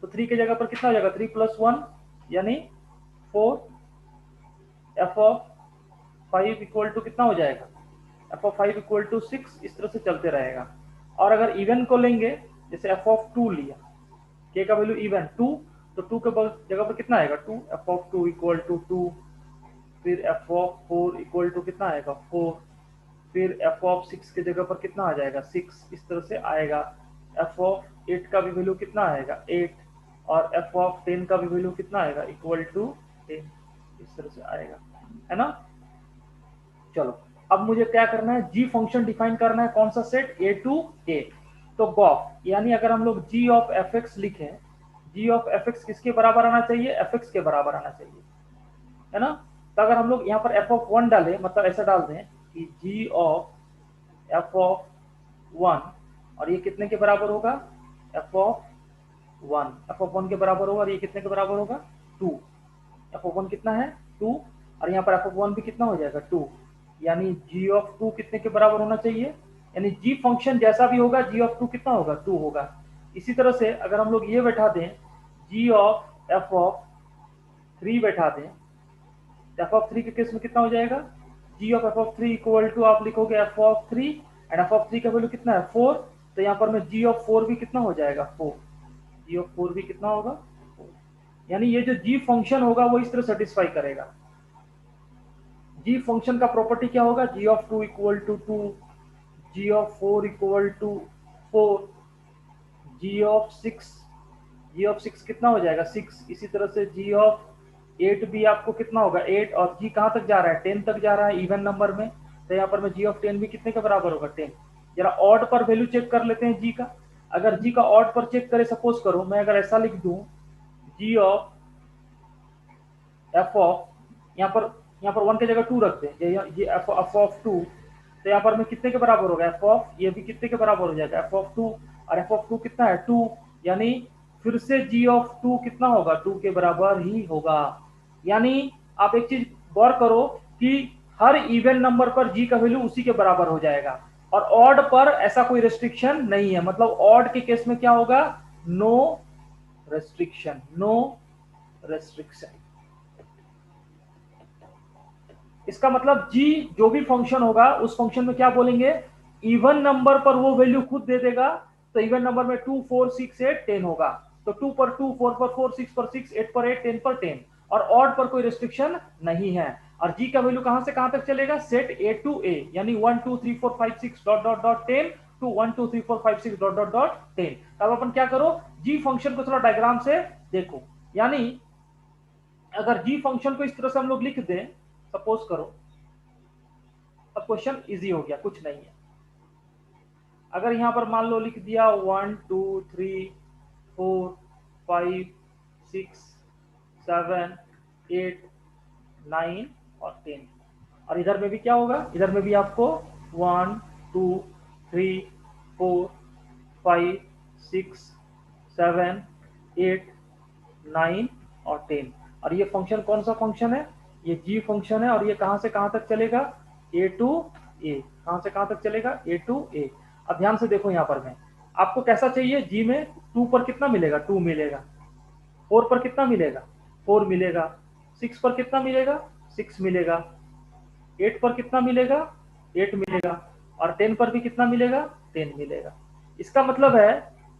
तो 3 की जगह पर कितना हो जाएगा 3 प्लस 1 यानी 4। एफ ऑफ 5 इक्वल टू कितना हो जाएगा, एफ ऑफ 5 इक्वल टू 6, इस तरह से चलते रहेगा। और अगर इवन को लेंगे, जैसे एफ ऑफ 2 लिया, के का वैल्यू इवन 2, तो 2 के जगह पर कितना आएगा 2, एफ ऑफ 2 इक्वल टू 2। फिर एफ ऑफ 4 इक्वल टू कितना आएगा 4, फिर एफ ऑफ 6 की जगह पर कितना आ जाएगा 6, इस तरह से आएगा। एफ ऑफ 8 का भी वैल्यू कितना आएगा 8, और एफ ऑफ 10 का भी वैल्यू कितना आएगा इक्वल टू 10, इस तरह से आएगा, है ना। चलो अब मुझे क्या करना है, जी फंक्शन डिफाइन करना है, कौन सा सेट, ए टू ए। तो गॉफ, यानी अगर हम लोग जी ऑफ एफ एक्स लिखें, जी ऑफ एफ एक्स किसके बराबर आना चाहिए, एफ एक्स के बराबर आना चाहिए, है ना। तो अगर हम लोग यहाँ पर एफ ऑफ 1 डालें, मतलब ऐसा डाल दें कि जी ऑफ एफ ऑफ 1, और ये कितने के बराबर होगा, एफ ऑफ 1, एफ ऑफ 1 के बराबर होगा, और ये कितने के बराबर होगा 2। एफ ऑफ 1 कितना है 2, और यहाँ पर एफ ऑफ 1 भी कितना हो जाएगा 2, यानी जी ऑफ 2 कितने के बराबर होना चाहिए, यानी जी फंक्शन जैसा भी होगा जी ऑफ 2 कितना होगा 2 होगा। इसी तरह से अगर हम लोग ये बैठा दें जी ऑफ एफ ऑफ 3 बैठा दें, एफ ऑफ 3 के केस में कितना हो जाएगा, G of F of 3 equal to आप लिखोगे F of 3 and F of 3 का वैल्यू कितना है 4, तो यहाँ पर में जी ऑफ 4 भी कितना हो जाएगा 4, जी ऑफ 4 भी कितना होगा 4। यानी ये जो जी फंक्शन होगा वो इस तरह सेटिस्फाई करेगा। जी फंक्शन का प्रॉपर्टी क्या होगा, G of 2 equal to 2, G of 4 equal to 4, G of 6 कितना हो जाएगा 6। इसी तरह से जी ऑफ 8 भी आपको कितना होगा 8, और जी कहाँ तक जा रहा है 10 तक जा रहा है इवन नंबर में, तो यहाँ पर में जी ऑफ 10 भी कितने के बराबर होगा 10। जरा ऑड पर वैल्यू चेक कर लेते हैं जी का। अगर जी का ऑड पर चेक करें, सपोज करो मैं अगर ऐसा लिख दूं जी ऑफ एफ ऑफ, यहाँ पर 1 की जगह 2 रखते हैं, ये एफ ऑफ 2, तो यहाँ पर में कितने के बराबर होगा एफ ऑफ, ये भी कितने के बराबर हो जाएगा एफ ऑफ 2, और एफ ऑफ 2 कितना है 2, यानी फिर से जी ऑफ 2 कितना होगा 2 के बराबर ही होगा। यानी आप एक चीज गौर करो कि हर इवन नंबर पर जी का वैल्यू उसी के बराबर हो जाएगा, और ऑड पर ऐसा कोई रेस्ट्रिक्शन नहीं है। मतलब ऑड के केस में क्या होगा, नो रेस्ट्रिक्शन, नो रेस्ट्रिक्शन। इसका मतलब जी जो भी फंक्शन होगा उस फंक्शन में क्या बोलेंगे, इवन नंबर पर वो वैल्यू खुद दे देगा। तो इवन नंबर में 2 4 6 8 10 होगा, तो 2 पर 2, 4 पर 4, 6 पर 6, 8 पर 8, 10 पर 10, और ऑड पर कोई रिस्ट्रिक्शन नहीं है। और जी का वैल्यू कहां से कहां तक चलेगा, सेट ए टू ए, यानी 1 2 3 4 5 6 dot dot dot 10 to 1 2 3 4 5 6 dot dot dot 10। अब अपन क्या करो, जी फंक्शन को थोड़ा डायग्राम से देखो। यानी अगर जी फंक्शन को इस तरह से हम लोग लिख दें, सपोज करो, अब क्वेश्चन इजी हो गया, कुछ नहीं है। अगर यहां पर मान लो लिख दिया 1 2 3 4 5 6 7 8 9 और 10, और इधर में भी क्या होगा, इधर में भी आपको 1 2 3 4 5 6 7 8 9 और 10, और ये फंक्शन कौन सा फंक्शन है, ये जी फंक्शन है। और ये कहां से कहां तक चलेगा, ए टू ए, कहां से कहां तक चलेगा, ए टू ए। अब ध्यान से देखो, यहां पर मैं आपको कैसा चाहिए, जी में 2 पर कितना मिलेगा 2 मिलेगा, 4 पर कितना मिलेगा 4 मिलेगा, 6 पर कितना मिलेगा 6 मिलेगा, 8 पर कितना मिलेगा 8 मिलेगा, और 10 पर भी कितना मिलेगा 10 मिलेगा। इसका मतलब है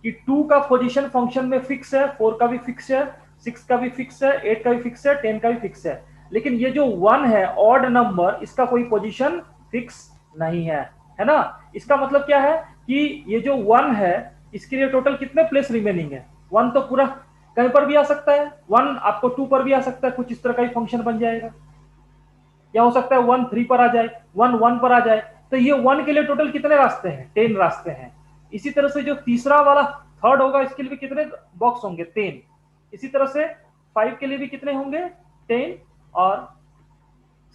कि 2 का पोजीशन फंक्शन में फिक्स है, 4 का भी फिक्स है, 6 का भी फिक्स है, 8 का भी फिक्स है, 10 का भी फिक्स है। लेकिन ये जो 1 है ऑड नंबर, इसका कोई पोजीशन फिक्स नहीं है ना। इसका मतलब क्या है कि ये जो 1 है इसके लिए टोटल कितने प्लेस रिमेनिंग है, 1 तो पूरा कहीं पर भी आ सकता है, 1 आपको 2 पर भी आ सकता है, कुछ इस तरह का ही फंक्शन बन जाएगा। या हो सकता है 1 3 पर आ जाए, 1 1 पर आ जाए। तो ये 1 के लिए टोटल कितने रास्ते हैं, 10 रास्ते हैं। इसी तरह से जो तीसरा वाला थर्ड होगा इसके लिए भी कितने बॉक्स होंगे, 10। इसी तरह से 5 के लिए भी कितने होंगे 10, और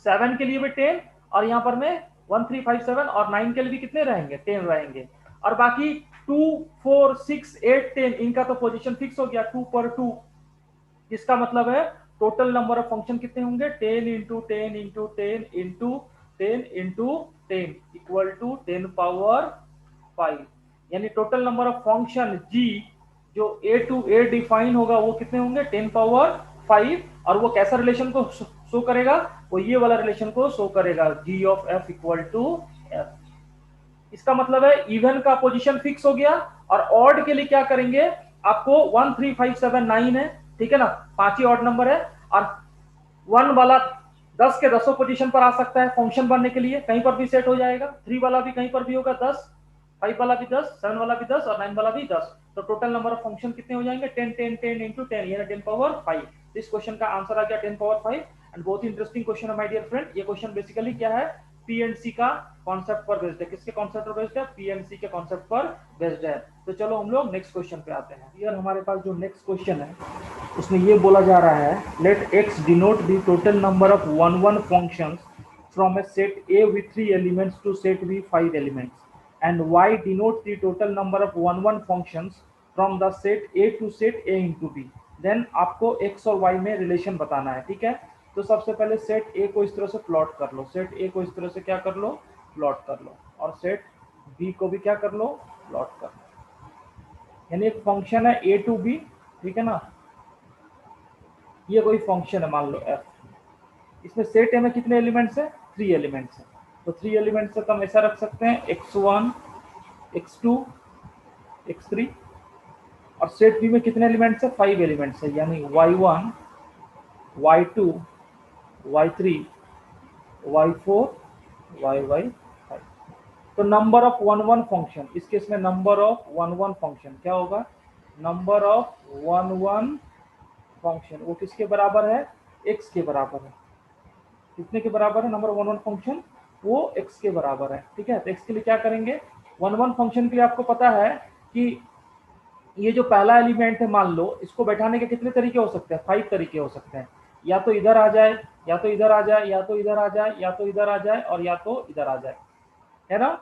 7 के लिए भी 10, और यहां पर में 1 3 5 7 और 9 के लिए भी कितने रहेंगे 10 रहेंगे। और बाकी 2 4 6 8 10 इनका तो पोजीशन फिक्स हो गया 2 पर 2। इसका मतलब है टोटल नंबर ऑफ फंक्शन कितने होंगे, 10 into 10 into 10 into 10 into 10 equal to 10 power 5। यानी total number of function g जो ए टू ए डिफाइन होगा वो कितने होंगे 10 पावर 5। और वो कैसा रिलेशन को शो करेगा, वो ये वाला रिलेशन को शो करेगा, G of F equal to F. इसका मतलब है इवन का पोजीशन फिक्स हो गया, और ऑड के लिए क्या करेंगे, आपको 1 3 5 7 9 है, ठीक है ना, 5 ही ऑड नंबर है, और 1 वाला 10 के 10 पोजीशन पर आ सकता है फंक्शन बनने के लिए, कहीं पर भी सेट हो जाएगा। 3 वाला भी कहीं पर भी होगा 10, 5 वाला भी 10, 7 वाला भी 10, और 9 वाला भी 10। तो टोटल नंबर ऑफ फंक्शन कितने हो जाएंगे 10 10 10 इंटू 10, यानी 10 पावर 5। इस क्वेश्चन का आंसर आ गया 10 पावर 5। एंड बहुत ही इंटरेस्टिंग क्वेश्चन है माय डियर फ्रेंड। ये क्वेश्चन बेसिकली क्या है, पीएनसी का कॉन्सेप्ट पर बेस्ड है। किसके कॉन्सेप्ट पर बेस्ड है, पीएनसी के कॉन्सेप्ट पर बेस्ड है। तो चलो हम लोग नेक्स्ट क्वेश्चन पे आते हैं। यार हमारे पास जो नेक्स्ट क्वेश्चन है उसमें ये बोला जा रहा है, let x denote the total number of 1 1 functions from a set A with 3 elements to set B 5 elements, and y denotes the total number of 1 1 functions from the set A to set A into B। Then आपको x और y में रिलेशन बताना है, ठीक है। तो सबसे पहले सेट A को इस तरह से प्लॉट कर लो, सेट A को इस तरह से क्या कर लो, प्लॉट कर लो, और सेट B को भी क्या कर लो, प्लॉट कर लो। यानी एक फंक्शन है A टू B, ठीक है ना, ये कोई फंक्शन है मान लो f, इसमें सेट ए में कितने एलिमेंट्स है 3 एलिमेंट्स है। तो 3 एलिमेंट्स से तो हम ऐसा रख सकते हैं x1 x2 x3, और सेट बी में कितने एलिमेंट्स है 5 एलिमेंट्स है, यानी y1 y2 y3 y4 y5। तो नंबर ऑफ 1 1 फंक्शन, इस केस में नंबर ऑफ 1 1 फंक्शन क्या होगा, नंबर ऑफ 1 1 फंक्शन वो किसके बराबर है, x के बराबर है। कितने के बराबर है नंबर 1 1 फंक्शन, वो x के बराबर है, ठीक है। तो x के लिए क्या करेंगे, वन वन फंक्शन के लिए आपको पता है कि ये जो पहला एलिमेंट है, मान लो इसको बैठाने के कितने तरीके हो सकते हैं, 5 तरीके हो सकते हैं। या तो इधर आ जाए, या तो इधर आ जाए, या तो इधर आ जाए, या तो इधर आ जाए, और या तो इधर आ जाए, है ना।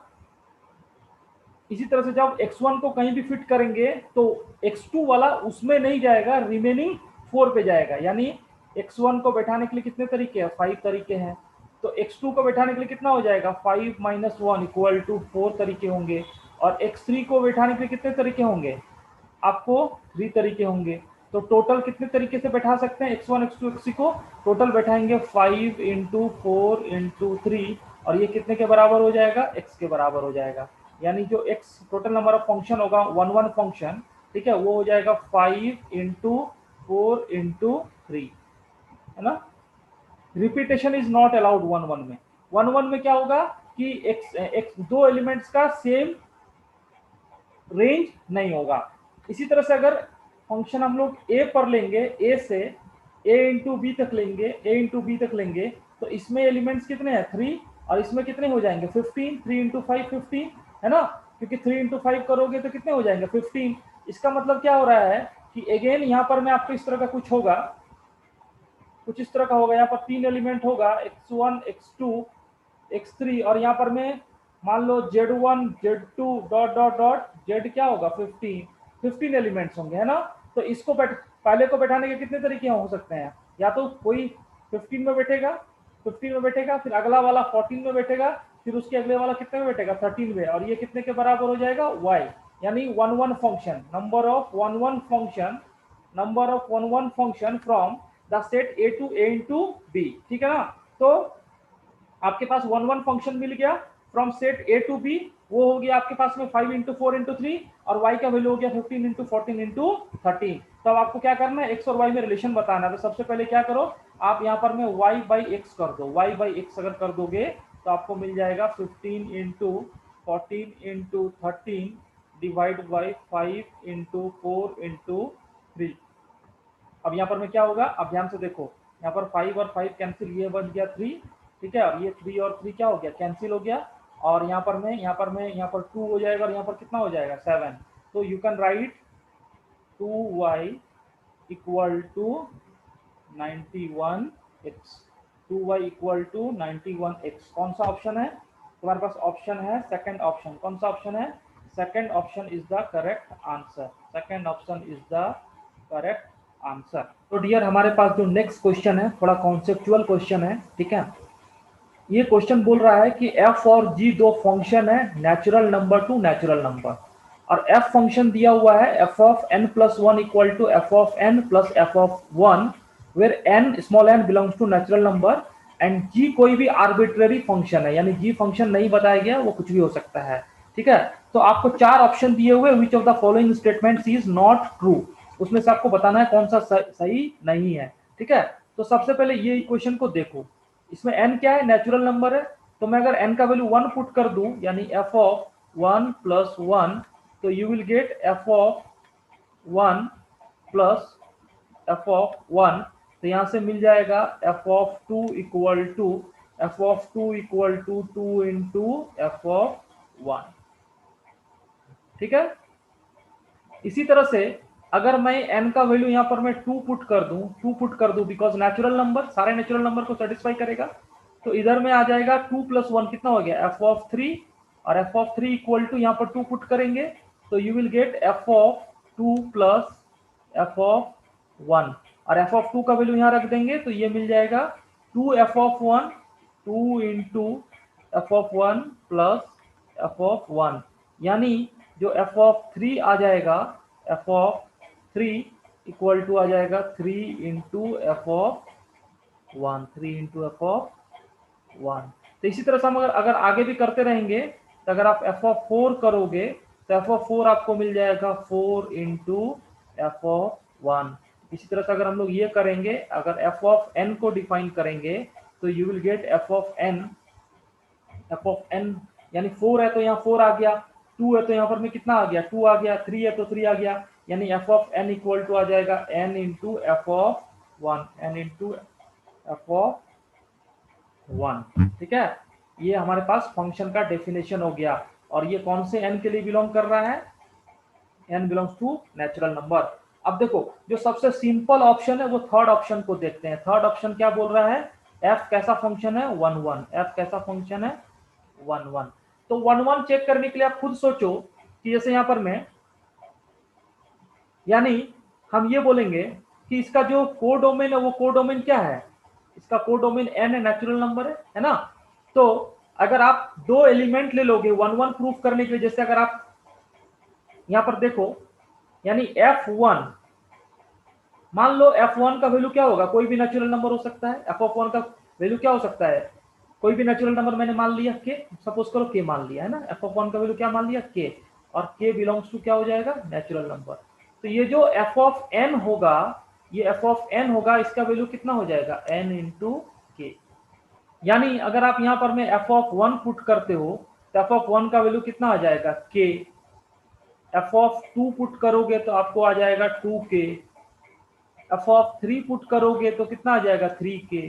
इसी तरह से जब x1 को कहीं भी फिट करेंगे तो x2 वाला उसमें नहीं जाएगा, रिमेनिंग 4 पे जाएगा। यानी x1 को बैठाने के लिए कितने तरीके हैं, 5 तरीके हैं। तो x2 को बैठाने के लिए कितना हो जाएगा, 5 - 1 = 4 तरीके होंगे। और x3 को बैठाने के लिए कितने तरीके होंगे, आपको 3 तरीके होंगे। तो टोटल कितने तरीके से बैठा सकते हैं x1 x2 x3 को, टोटल बैठाएंगे 5 × 4 × 3, और ये कितने के बराबर हो जाएगा, x के बराबर हो जाएगा। यानी जो x total number of function होगा, वन वन फंक्शन, ठीक है, वो हो जाएगा 5 × 4 × 3, है ना। Repetition is not allowed one one में। वन वन में क्या होगा कि x दो एलिमेंट्स का सेम रेंज नहीं होगा। इसी तरह से अगर फंक्शन हम लोग a पर लेंगे, a से a × b तक लेंगे, a × b तक लेंगे, तो इसमें एलिमेंट्स कितने हैं, 3, और इसमें कितने हो जाएंगे, 15, 3 × 5 15, है ना। क्योंकि 3 × 5 करोगे तो कितने हो जाएंगे, 15। इसका मतलब क्या हो रहा है कि अगेन यहाँ पर मैं आपको इस तरह का कुछ होगा, कुछ इस तरह का होगा। यहाँ पर 3 एलिमेंट होगा, x1 x2 x3, और यहाँ पर मैं मान लो z1 z2 dot dot dot z क्या होगा, 15 एलिमेंट्स होंगे, है ना। तो इसको पहले को बैठाने के कितने तरीके हो सकते हैं, या तो कोई 15 में बैठेगा, 15 में बैठेगा, फिर अगला वाला 14 में बैठेगा, फिर उसके अगले वाला कितने में बैठेगा, 13 में, और ये कितने के बराबर हो जाएगा, y। यानी one one function, number of one one function, number of one one function from the set a to a into b, ठीक है ना। तो आपके पास वन वन फंक्शन मिल गया from set a to b, वो हो गया आपके पास में 5 × 4 × 3, और y का वैल्यू हो गया 15 × 14 × 13। तो अब आपको क्या करना है, x और y में रिलेशन बताना है। तो सबसे पहले क्या करो, आप यहाँ पर में y/x कर दो। y/x अगर कर दोगे तो आपको मिल जाएगा 15 × 14 × 13 डिवाइड बाई 5 × 4 × 3। अब यहाँ पर में क्या होगा, अब ध्यान से देखो, यहाँ पर 5 और 5 कैंसिल, ये बन गया 3, ठीक है, और ये 3 और 3 क्या हो गया, कैंसिल हो गया। और यहाँ पर 2 हो जाएगा, और यहाँ पर कितना हो जाएगा, 7। तो you can write 2y = 91x, 2y = 91x। कौन सा ऑप्शन है तुम्हारे पास, ऑप्शन है सेकंड ऑप्शन। कौन सा ऑप्शन है, second option is the correct answer, second option is the correct answer. तो डियर, हमारे पास जो नेक्स्ट क्वेश्चन है थोड़ा कॉन्सेप्चुअल क्वेश्चन है, ठीक है। ये क्वेश्चन बोल रहा है कि f और g दो फंक्शन है, natural number two natural number, और f फंक्शन दिया हुआ है f(n + 1) = f(n + f(1), where n small n belongs to natural number, and g कोई भी आर्बिट्ररी फंक्शन है, यानी g फंक्शन नहीं बताया गया, वो कुछ भी हो सकता है, ठीक है। तो आपको 4 ऑप्शन दिए हुए, विच of the following statements is not true, उसमें से आपको बताना है कौन सा सही नहीं है, ठीक है। तो सबसे पहले ये इक्वेशन को देखो, इसमें n क्या है, नेचुरल नंबर है। तो मैं अगर n का वैल्यू 1 पुट कर दूं, यानी f(1 + 1), तो you will gate f(1 + f(1). तो यहां से मिल जाएगा f(2 = 2 × f(1), ठीक है। इसी तरह से अगर मैं n का वैल्यू यहाँ पर मैं 2 पुट कर दूं, बिकॉज नेचुरल नंबर सारे नेचुरल नंबर को सेटिस्फाई करेगा। तो इधर में आ जाएगा 2 + 1 कितना हो गया, f(3), और f(3 = यहाँ पर 2 पुट करेंगे, तो you will gate f(2 + f(1), और f(2) का वैल्यू यहाँ रख देंगे, तो ये मिल जाएगा 2f(1), 2 × f(1 + f(1), यानी जो f(3) आ जाएगा, f(3) = आ जाएगा 3 × f(1), 3 × f(1). तो इसी तरह से हम अगर आगे भी करते रहेंगे, तो अगर आप f(4) करोगे तो f(4) आपको मिल जाएगा 4 × f(1). इसी तरह से अगर हम लोग ये करेंगे, अगर f(n) को डिफाइन करेंगे, तो यू विल गेट f(n) यानी 4 है तो यहाँ 4 आ गया, 2 है तो यहाँ पर में कितना आ गया, 2 आ गया, 3 है तो 3 आ गया, यानी f(n) = आ जाएगा n × f(1), n × f(1), ठीक है। ये हमारे पास फंक्शन का डेफिनेशन हो गया। और ये कौन से n के लिए बिलोंग कर रहा है, n belongs to natural number. अब देखो जो सबसे सिंपल ऑप्शन है वो थर्ड ऑप्शन को देखते हैं। थर्ड ऑप्शन क्या बोल रहा है, f कैसा फंक्शन है 1 1, f कैसा फंक्शन है 1 1। तो 1 1 चेक करने के लिए आप खुद सोचो कि जैसे यहां पर मैं, यानी हम ये बोलेंगे कि इसका जो कोडोमेन है वो कोडोमेन क्या है, इसका कोडोमेन n है, नेचुरल नंबर है ना। तो अगर आप दो एलिमेंट ले लोगे 1 1 प्रूफ करने के लिए, जैसे अगर आप यहां पर देखो, यानी f1, मान लो f1 का वैल्यू क्या होगा, कोई भी नेचुरल नंबर हो सकता है। f1 का वैल्यू क्या हो सकता है, कोई भी नेचुरल नंबर मैंने मान लिया k, सपोज करो k मान लिया है ना, f1 का वैल्यू क्या मान लिया k, और k बिलोंग्स टू क्या हो जाएगा, नेचुरल नंबर। तो ये जो f ऑफ n होगा, ये f ऑफ n होगा, इसका वैल्यू कितना हो जाएगा n इंटू k। यानी अगर आप यहां पर में f ऑफ 1 पुट करते हो तो f ऑफ 1 का वैल्यू कितना आ जाएगा k, f ऑफ 2 पुट करोगे तो आपको आ जाएगा 2k, f ऑफ 3 पुट करोगे तो कितना आ जाएगा 3k,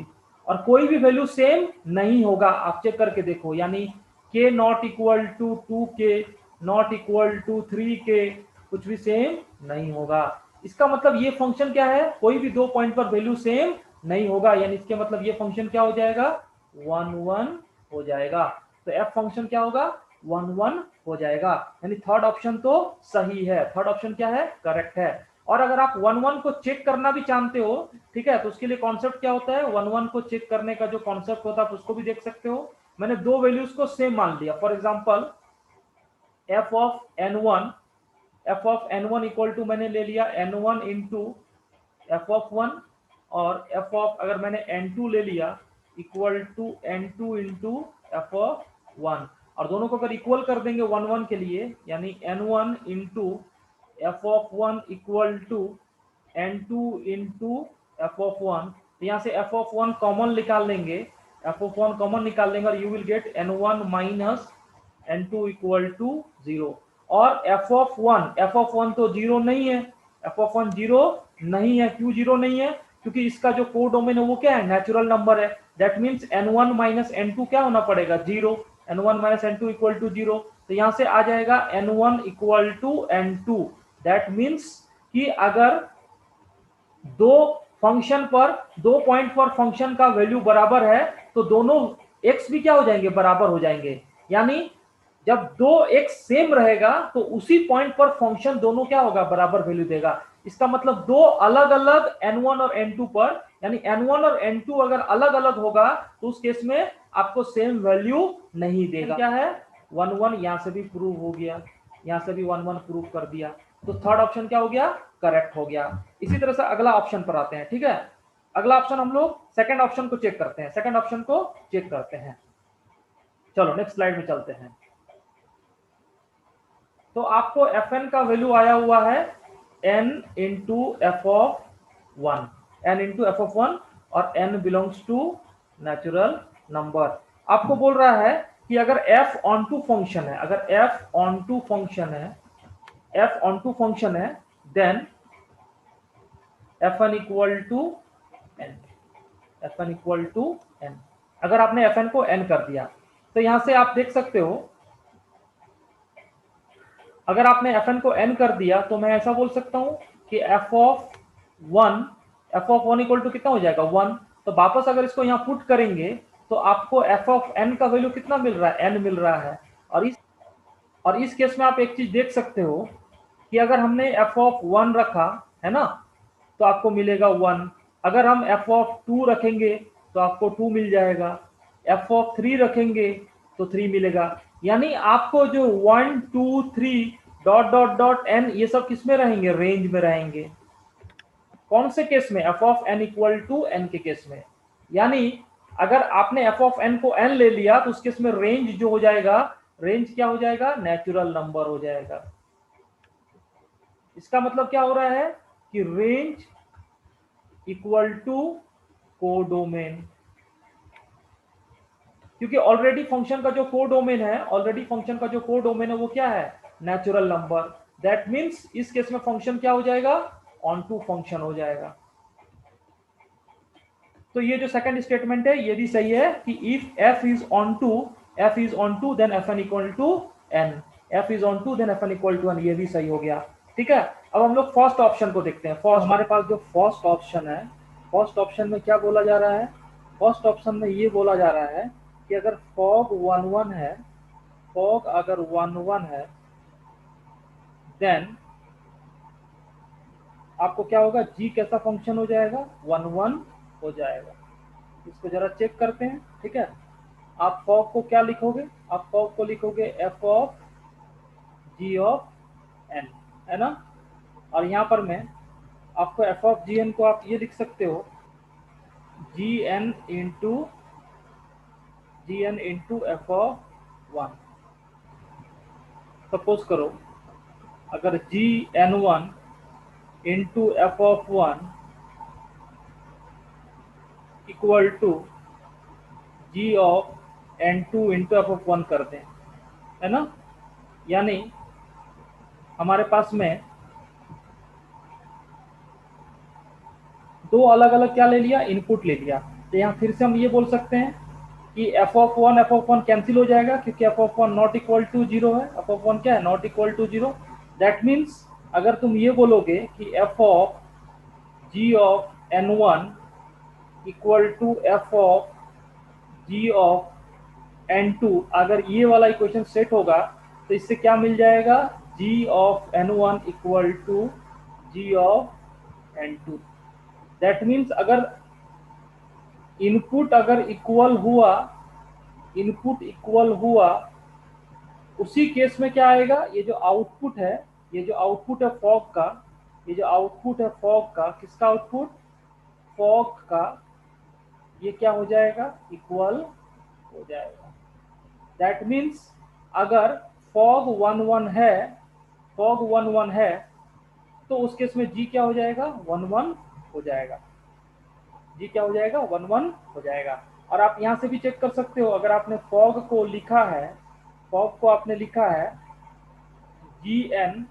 और कोई भी वैल्यू सेम नहीं होगा, आप चेक करके देखो, यानी k not equal to 2k, not equal to 3k, कुछ भी सेम नहीं होगा। इसका मतलब ये फंक्शन क्या है, कोई भी दो पॉइंट पर वैल्यू सेम नहीं होगा, यानी इसके मतलब ये फंक्शन क्या हो जाएगा 1 1 हो जाएगा। तो f फंक्शन क्या होगा 1 1 हो जाएगा, यानी थर्ड ऑप्शन तो सही है, थर्ड ऑप्शन क्या है, करेक्ट है। और अगर आप 1 1 को चेक करना भी जानते हो, ठीक है, तो उसके लिए कॉन्सेप्ट क्या होता है, 1 1 को चेक करने का जो कॉन्सेप्ट होता है आप उसको भी देख सकते हो। मैंने दो वैल्यूज को सेम मान लिया, for example f of n1, f of n1 equal to मैंने ले लिया n1 इंटू f ऑफ 1, और f ऑफ अगर मैंने n2 ले लिया equal to n2 into f of 1, और दोनों को अगर इक्वल कर देंगे 1 1 के लिए, यानी n1 into f of 1 equal to n2 into f of 1, तो यहाँ से f ऑफ 1 कॉमन निकाल लेंगे, f ऑफ 1 कॉमन निकाल लेंगे और you will get n1 minus n2 equal to 0। और f ऑफ 1 तो 0 नहीं है, f ऑफ 1 0 नहीं है, क्यों 0 नहीं है, क्योंकि इसका जो कोडोमेन है वो क्या है, नेचुरल नंबर है। That means n1 minus n2 क्या होना पड़ेगा 0, n1 minus n2 equal to 0। तो यहां से आ जाएगा n1 equal to n2। That means कि अगर दो फंक्शन पर, दो पॉइंट पर फंक्शन का वैल्यू बराबर है तो दोनों x भी क्या हो जाएंगे, बराबर हो जाएंगे। यानी जब दो x सेम रहेगा तो उसी पॉइंट पर फंक्शन दोनों क्या होगा, बराबर वैल्यू देगा। इसका मतलब दो अलग अलग n1 और n2 पर, यानी n1 और n2 अगर अलग अलग होगा तो उस केस में आपको सेम वैल्यू नहीं देगा। क्या है 1 1, यहां से भी प्रूव हो गया, यहां से भी 1 1 प्रूव कर दिया, तो थर्ड ऑप्शन क्या हो गया, करेक्ट हो गया। इसी तरह से अगला ऑप्शन पर आते हैं, ठीक है। अगला ऑप्शन हम लोग सेकंड ऑप्शन को चेक करते हैं, सेकंड ऑप्शन को चेक करते हैं। चलो नेक्स्ट स्लाइड में चलते हैं। तो आपको fn का वैल्यू आया हुआ है n into F of 1, n into F of 1, और n belongs to natural number. आपको बोल रहा है कि अगर f ऑन टू फंक्शन है, अगर f ऑन टू फंक्शन है, f ऑन टू फंक्शन है, then fn equal to n, fn equal to n। अगर आपने fn को n कर दिया तो यहां से आप देख सकते हो, अगर आपने fn को n कर दिया तो मैं ऐसा बोल सकता हूं कि f ऑफ 1 इक्वल टू कितना हो जाएगा 1। तो वापस अगर इसको यहां पुट करेंगे तो आपको f ऑफ n का वैल्यू कितना मिल रहा है, n मिल रहा है। और इस केस में आप एक चीज देख सकते हो कि अगर हमने f ऑफ 1 रखा है ना तो आपको मिलेगा 1, अगर हम f ऑफ 2 रखेंगे तो आपको 2 मिल जाएगा, f ऑफ 3 रखेंगे तो 3 मिलेगा। यानी आपको जो 1 2 3 डॉट डॉट डॉट n ये सब किसमें रहेंगे, रेंज में रहेंगे। कौन से केस में, f of n equal to n के केस में। यानी अगर आपने f ऑफ n को n ले लिया तो उस केस में रेंज जो हो जाएगा, रेंज क्या हो जाएगा, नेचुरल नंबर हो जाएगा। इसका मतलब क्या हो रहा है कि रेंज इक्वल टू कोडोमेन, क्योंकि ऑलरेडी फंक्शन का जो कोडोमेन है, ऑलरेडी फंक्शन का जो कोडोमेन है वो क्या है, नेचुरल नंबर। दैट मींस इस केस में फंक्शन क्या हो जाएगा, ऑन टू फंक्शन हो जाएगा। तो ये जो सेकंड स्टेटमेंट है ये भी सही है कि if f is onto then fn equal to n, f is onto 2 then fn equal to n, ये भी सही हो गया। ठीक है, अब हम लोग फर्स्ट ऑप्शन को देखते हैं। फर्स्ट हमारे पास जो फर्स्ट ऑप्शन है, फर्स्ट ऑप्शन में क्या बोला जा रहा है? फर्स्ट ऑप्शन में ये बोला जा रहा है कि अगर फॉग 1 1 है, फॉग अगर 1 1 है, देन आपको क्या होगा, g कैसा फंक्शन हो जाएगा? 1 1 हो जाएगा। इसको जरा चेक करते हैं। ठीक है, आप फॉग को क्या लिखोगे? आप फॉग को लिखोगे f of g of n, है ना। और यहाँ पर मैं आपको f ऑफ जी एन को आप ये लिख सकते हो G N into F of 1। Suppose करो अगर G N 1 into F of 1 equal to G of N 2 into F of 1 कर दें, है ना। यानी हमारे पास में दो अलग अलग क्या ले लिया, इनपुट ले लिया। तो यहाँ फिर से हम ये बोल सकते हैं कि f ऑफ 1 कैंसिल हो जाएगा, क्योंकि f of 1 not equal to 0 है। f ऑफ 1 क्या है? Not equal to 0। That means अगर तुम ये बोलोगे कि f of g of n1 equal to f of g of n2, अगर ये वाला इक्वेशन सेट होगा तो इससे क्या मिल जाएगा? g of n1 equal to g of n2। That means अगर इनपुट अगर इक्वल हुआ, इनपुट इक्वल हुआ, उसी केस में क्या आएगा? ये जो आउटपुट है, ये जो आउटपुट है फॉग का, ये जो आउटपुट है फॉग का, किसका आउटपुट? फॉग का, ये क्या हो जाएगा? इक्वल हो जाएगा। दैट मीन्स अगर फॉग 1 1 है, फॉग 1 1 है, तो उस केस में जी क्या हो जाएगा? 1 1 हो जाएगा। जी क्या हो जाएगा? 1 1 हो जाएगा। और आप यहाँ से भी चेक कर सकते हो, अगर आपने फॉग को लिखा है, फॉग को आपने लिखा है जी एन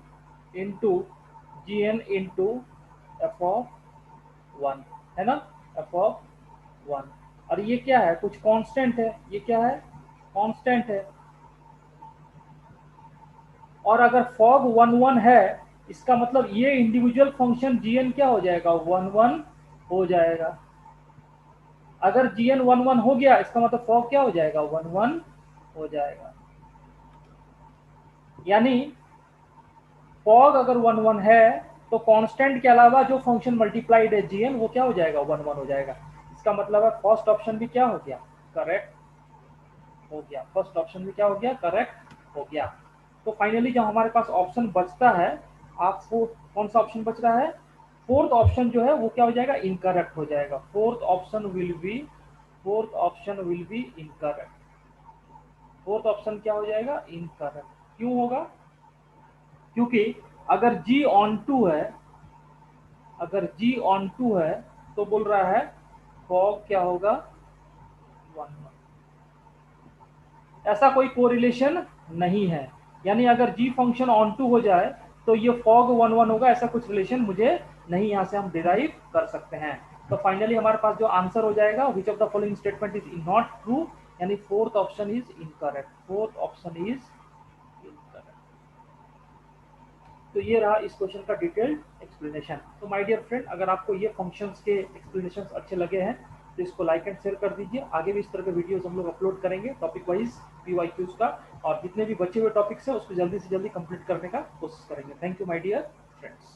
इंटू एफ ऑफ 1, है ना, एफ ऑफ 1। और ये क्या है? कुछ कांस्टेंट है। ये क्या है? कांस्टेंट है। और अगर फॉग 1 1 है, इसका मतलब ये इंडिविजुअल फंक्शन जीएन क्या हो जाएगा? 1 1 हो जाएगा। अगर जीएन 1 1 हो गया, इसका मतलब फॉग क्या हो जाएगा? 1 1 हो जाएगा। यानी फॉग अगर 1 1 है तो कांस्टेंट के अलावा जो फंक्शन मल्टीप्लाइड है जीएन, वो क्या हो जाएगा? 1 1 हो जाएगा। इसका मतलब है फर्स्ट ऑप्शन भी क्या हो गया? करेक्ट हो गया। फर्स्ट ऑप्शन भी क्या हो गया? करेक्ट हो गया। तो फाइनली जब हमारे पास ऑप्शन बचता है, आपको कौन सा ऑप्शन बच रहा है? फोर्थ ऑप्शन जो है वो क्या हो जाएगा? इनकरेक्ट हो जाएगा। Fourth option will be incorrect. Fourth option क्या हो जाएगा? इनकरेक्ट। क्यों होगा? क्योंकि अगर G ऑन 2 है, अगर G ऑन 2 है तो बोल रहा है फॉग क्या होगा? 1 1। ऐसा कोई कोरिलेशन नहीं है। यानी अगर G फंक्शन ऑन 2 हो जाए तो ये फॉग 1 1 होगा, ऐसा कुछ रिलेशन मुझे नहीं यहाँ से हम डिराइव कर सकते हैं। तो फाइनली हमारे पास जो आंसर हो जाएगा, which of the following statement is not true, यानी fourth option is incorrect. Fourth option is incorrect. तो ये रहा इस क्वेश्चन का डिटेल्ड एक्सप्लेनेशन। तो माय डियर फ्रेंड, अगर आपको ये फंक्शंस के एक्सप्लेनेशंस अच्छे लगे हैं तो इसको लाइक एंड शेयर कर दीजिए। आगे भी इस तरह के वीडियोस हम लोग अपलोड करेंगे टॉपिक वाइज PYQs का, और जितने भी बचे हुए टॉपिक्स हैं उसको जल्दी से जल्दी कंप्लीट करने का कोशिश करेंगे। Thank you my dear friends.